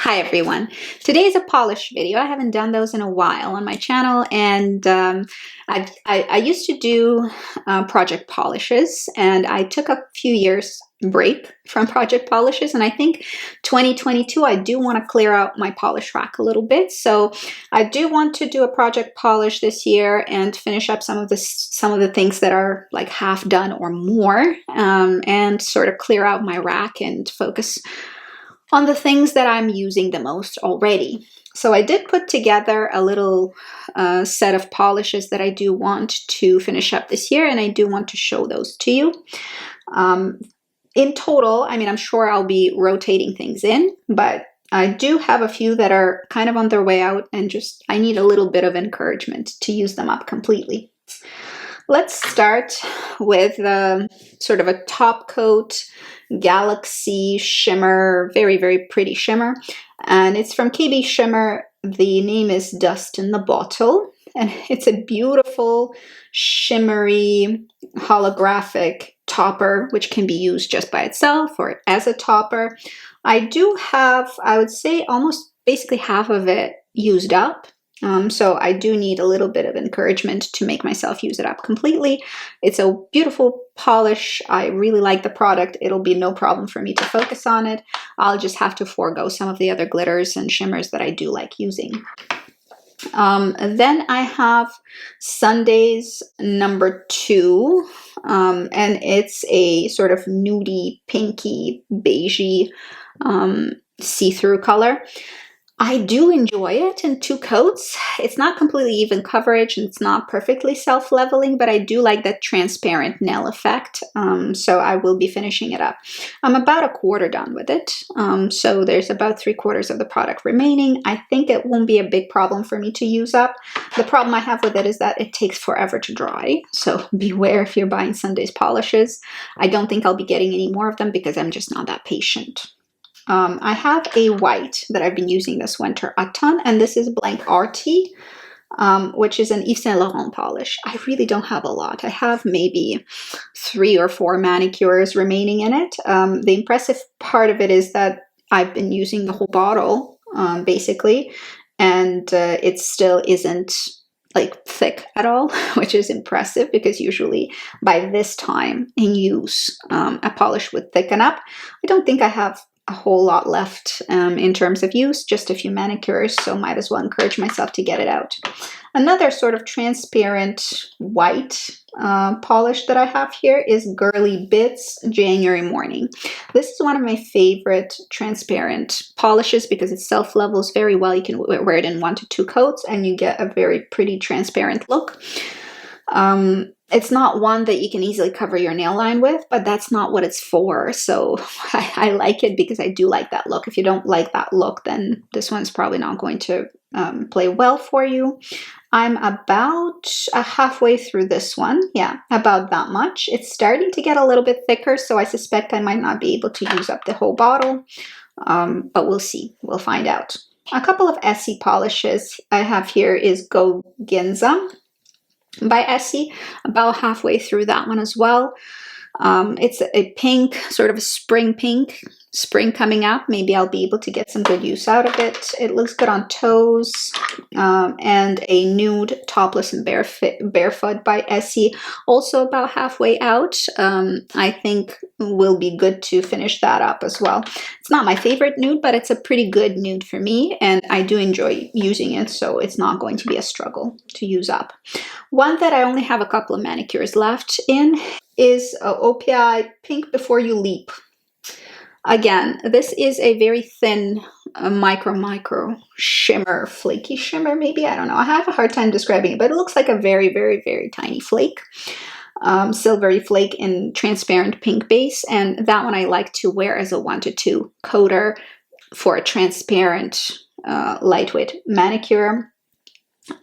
Hi everyone. Today is a polish video. I haven't done those in a while on my channel, and I used to do project polishes, and I took a few years break from project polishes, and I think 2022 I do want to clear out my polish rack a little bit. So I do want to do a project polish this year and finish up some of the things that are like half done or more, and sort of clear out my rack and focus on the things that I'm using the most already. So I did put together a little set of polishes that I do want to finish up this year, and I do want to show those to you. In total, I mean, I'm sure I'll be rotating things in, but I do have a few that are kind of on their way out, and just I need a little bit of encouragement to use them up completely. Let's start with sort of a top coat Galaxy Shimmer, very, very pretty shimmer. And it's from KB Shimmer. The name is Dust in the Bottle. And it's a beautiful, shimmery, holographic topper, which can be used just by itself or as a topper. I do have, I would say, almost basically half of it used up. So I do need a little bit of encouragement to make myself use it up completely. It's a beautiful polish. I really like the product. It'll be no problem for me to focus on it. I'll just have to forego some of the other glitters and shimmers that I do like using. Then I have Sunday's number 2, and it's a sort of nudie, pinky, beigey, see-through color. I do enjoy it in 2 coats. It's not completely even coverage and it's not perfectly self-leveling, but I do like that transparent nail effect. So I will be finishing it up. I'm about a quarter done with it. So there's about 3/4 of the product remaining. I think it won't be a big problem for me to use up. The problem I have with it is that it takes forever to dry. So beware if you're buying Sunday's polishes. I don't think I'll be getting any more of them because I'm just not that patient. I have a white that I've been using this winter a ton, and this is Blank Arty, which is an Yves Saint Laurent polish. I really don't have a lot. I have maybe 3 or 4 manicures remaining in it. The impressive part of it is that I've been using the whole bottle, basically, and it still isn't like thick at all, which is impressive because usually by this time in use, a polish would thicken up. I don't think I have a whole lot left in terms of use, just a few manicures, so might as well encourage myself to get it out. Another sort of transparent white polish that I have here is Girly Bits January Morning. This is one of my favorite transparent polishes because it self-levels very well. You can wear it in 1 to 2 coats and you get a very pretty transparent look. It's not one that you can easily cover your nail line with, but that's not what it's for. So I like it because I do like that look. If you don't like that look, then this one's probably not going to play well for you. I'm about halfway through this one. Yeah, about that much. It's starting to get a little bit thicker, so I suspect I might not be able to use up the whole bottle, but we'll see. We'll find out. A couple of Essie polishes I have here is Go Ginza by Essie, about halfway through that one as well. It's a pink, sort of a spring pink, spring coming up. Maybe I'll be able to get some good use out of it. It looks good on toes, and a nude topless and barefoot by Essie, also about halfway out. I think will be good to finish that up as well. It's not my favorite nude, but it's a pretty good nude for me, and I do enjoy using it, so it's not going to be a struggle to use up. One that I only have a couple of manicures left in is Opi Pink Before You Leap. Again, this is a very thin micro shimmer, flaky shimmer maybe, I don't know. I have a hard time describing it, but it looks like a very, very, very tiny flake. Silvery flake in transparent pink base, and that one I like to wear as a 1 to 2 coater for a transparent lightweight manicure.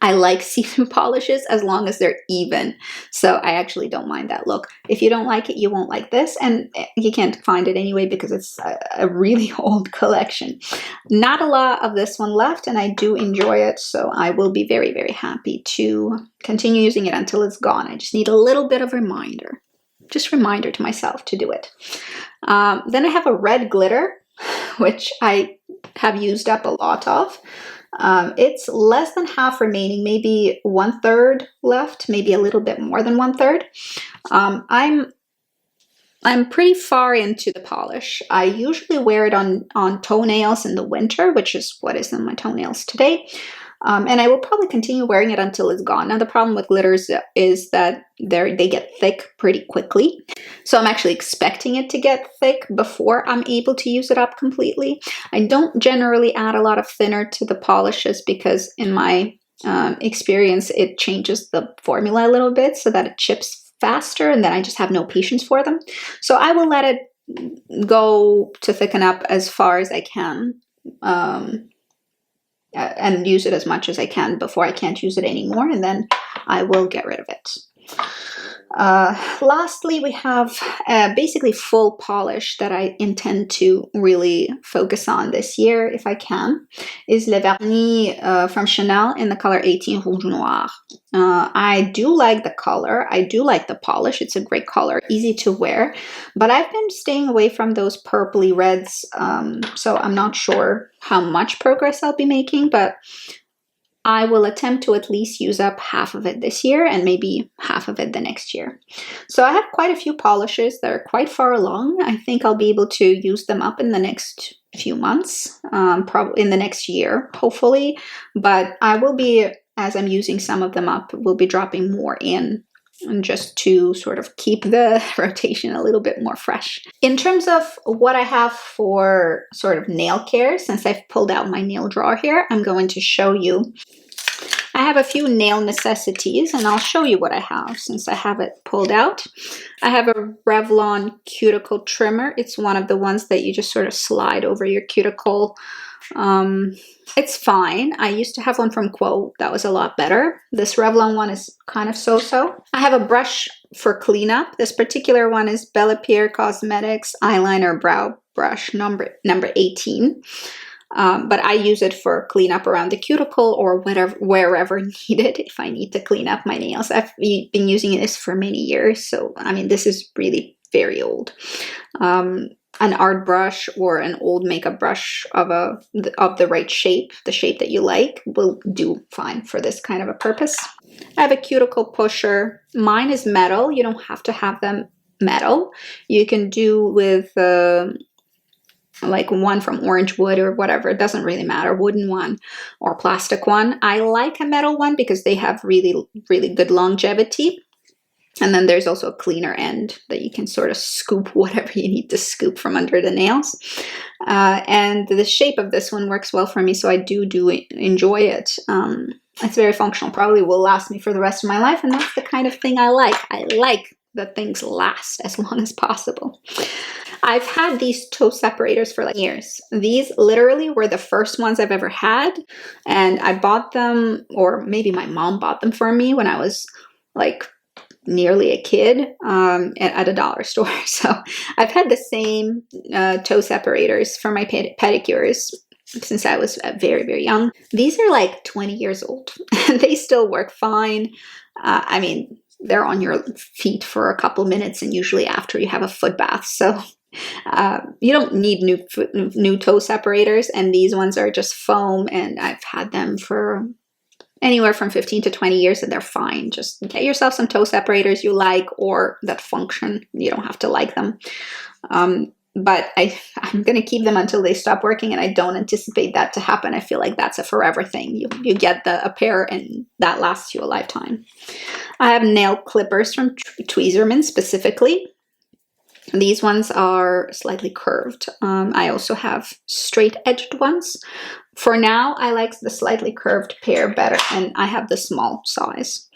I like see-through polishes as long as they're even, so I actually don't mind that look. If you don't like it, you won't like this, and you can't find it anyway because it's a really old collection. Not a lot of this one left, and I do enjoy it, so I will be very, very happy to continue using it until it's gone. I just need a little bit of reminder, just reminder to myself to do it. Then I have a red glitter, which I have used up a lot of. It's less than half remaining, maybe 1/3 left, maybe a little bit more than 1/3. I'm pretty far into the polish. I usually wear it on toenails in the winter, which is what is on my toenails today. And I will probably continue wearing it until it's gone. Now, the problem with glitters is that they get thick pretty quickly. So I'm actually expecting it to get thick before I'm able to use it up completely. I don't generally add a lot of thinner to the polishes because in my experience, it changes the formula a little bit so that it chips faster, and then I just have no patience for them. So I will let it go to thicken up as far as I can. And use it as much as I can before I can't use it anymore, and then I will get rid of it. Lastly, we have basically full polish that I intend to really focus on this year, if I can, is Le Vernis from Chanel in the color 18 Rouge Noir. I do like the color. I do like the polish. It's a great color, easy to wear, but I've been staying away from those purpley reds, so I'm not sure how much progress I'll be making, but I will attempt to at least use up half of it this year and maybe half of it the next year. So I have quite a few polishes that are quite far along. I think I'll be able to use them up in the next few months, probably in the next year, hopefully. But I will be, as I'm using some of them up, we'll be dropping more in, and just to sort of keep the rotation a little bit more fresh. In terms of what I have for sort of nail care, since I've pulled out my nail drawer here, I'm going to show you. I have a few nail necessities, and I'll show you what I have since I have it pulled out. I have a Revlon cuticle trimmer. It's one of the ones that you just sort of slide over your cuticle. It's fine. I used to have one from Quo that was a lot better. This Revlon one is kind of so-so. I have a brush for cleanup. This particular one is Bella Pierre Cosmetics Eyeliner Brow Brush number 18. But I use it for cleanup around the cuticle or wherever needed if I need to clean up my nails. I've been using this for many years, so I mean, this is really very old. An art brush or an old makeup brush of the right shape, the shape that you like, will do fine for this kind of a purpose. I have a cuticle pusher. Mine is metal. You don't have to have them metal. You can do with like one from orange wood or whatever. It doesn't really matter, wooden one or plastic one. I like a metal one because they have really, really good longevity. And then there's also a cleaner end that you can sort of scoop whatever you need to scoop from under the nails. And the shape of this one works well for me, so I do enjoy it. It's very functional, probably will last me for the rest of my life, and that's the kind of thing I like. I like that things last as long as possible. I've had these toe separators for like years. These literally were the first ones I've ever had, and I bought them, or maybe my mom bought them for me when I was like nearly a kid at a dollar store. So I've had the same toe separators for my pedicures since I was very, very young. These are like 20 years old and they still work fine. I mean, they're on your feet for a couple minutes and usually after you have a foot bath. So you don't need new toe separators, and these ones are just foam, and I've had them for anywhere from 15 to 20 years and they're fine. Just get yourself some toe separators you like or that function. You don't have to like them. But I'm going to keep them until they stop working, and I don't anticipate that to happen. I feel like that's a forever thing. You get a pair and that lasts you a lifetime. I have nail clippers from Tweezerman specifically. These ones are slightly curved. I also have straight edged ones. For now, I like the slightly curved pair better, and I have the small size.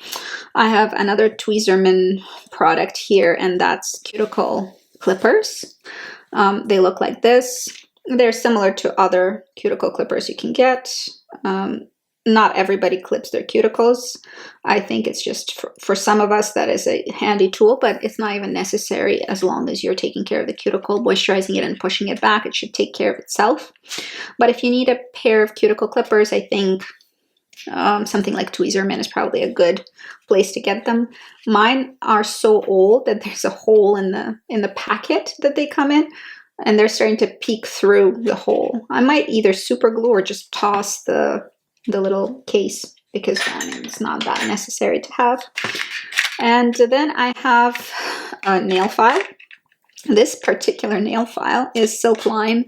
I have another Tweezerman product here, and that's Cuticle Clippers. They look like this. They're similar to other cuticle clippers you can get. Not everybody clips their cuticles. I think it's just for some of us that is a handy tool, but it's not even necessary as long as you're taking care of the cuticle, moisturizing it and pushing it back. It should take care of itself. But if you need a pair of cuticle clippers, I think something like Tweezerman is probably a good place to get them. Mine are so old that there's a hole in the packet that they come in. and they're starting to peek through the hole. I might either super glue or just toss the little case, because I mean, it's not that necessary to have. And then I have a nail file. This particular nail file is Silkline.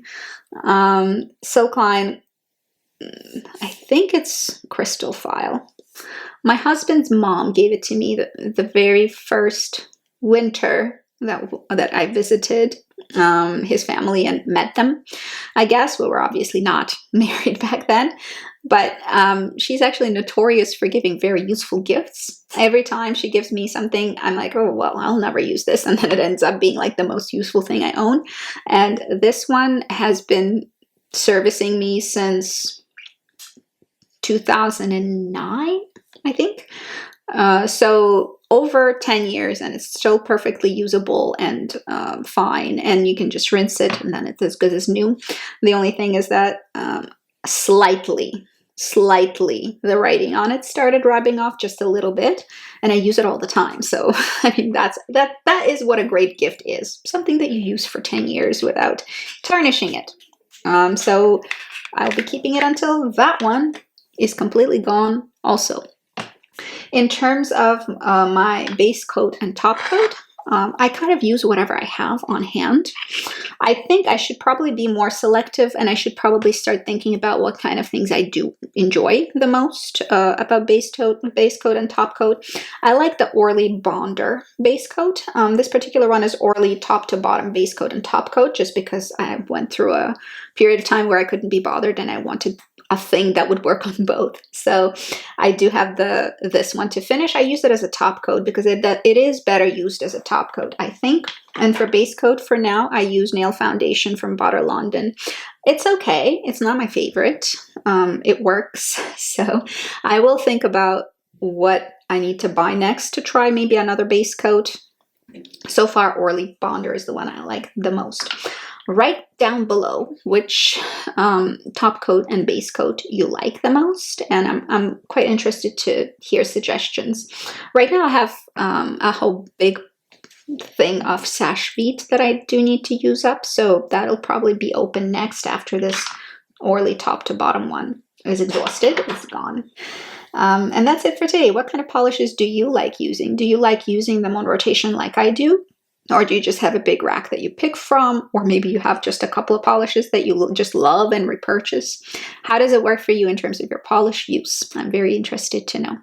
Silkline, I think it's crystal file. My husband's mom gave it to me the very first winter that I visited his family and met them. I guess we were obviously not married back then, but she's actually notorious for giving very useful gifts. Every time she gives me something, I'm like, oh, well, I'll never use this. And then it ends up being like the most useful thing I own. And this one has been servicing me since 2009, I think. So over 10 years, and it's still perfectly usable and fine, and you can just rinse it and then it's as good as new. The only thing is that slightly the writing on it started rubbing off just a little bit, and I use it all the time. So I mean, that is what a great gift is, something that you use for 10 years without tarnishing it. So I'll be keeping it until that one is completely gone also. In terms of my base coat and top coat, I kind of use whatever I have on hand. I think I should probably be more selective, and I should probably start thinking about what kind of things I do enjoy the most about base coat and top coat. I like the Orly Bonder base coat. This particular one is Orly top to bottom base coat and top coat, just because I went through a period of time where I couldn't be bothered and I wanted a thing that would work on both. So I do have this one to finish. I use it as a top coat because it is better used as a top coat, I think. And for base coat, for now, I use nail foundation from Butter London. It's okay. It's not my favorite. It works. So I will think about what I need to buy next to try maybe another base coat. So far, Orly Bonder is the one I like the most. Write down below which top coat and base coat you like the most, and I'm quite interested to hear suggestions. Right now I have a whole big thing of sash feet that I do need to use up, so that'll probably be open next after this Orly top to bottom one is exhausted. It's gone. And that's it for today. What kind of polishes do you like using? Do you like using them on rotation like I do? Or do you just have a big rack that you pick from? Or maybe you have just a couple of polishes that you just love and repurchase? How does it work for you in terms of your polish use? I'm very interested to know.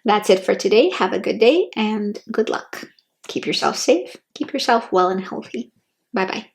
That's it for today. Have a good day and good luck. Keep yourself safe. Keep yourself well and healthy. Bye-bye.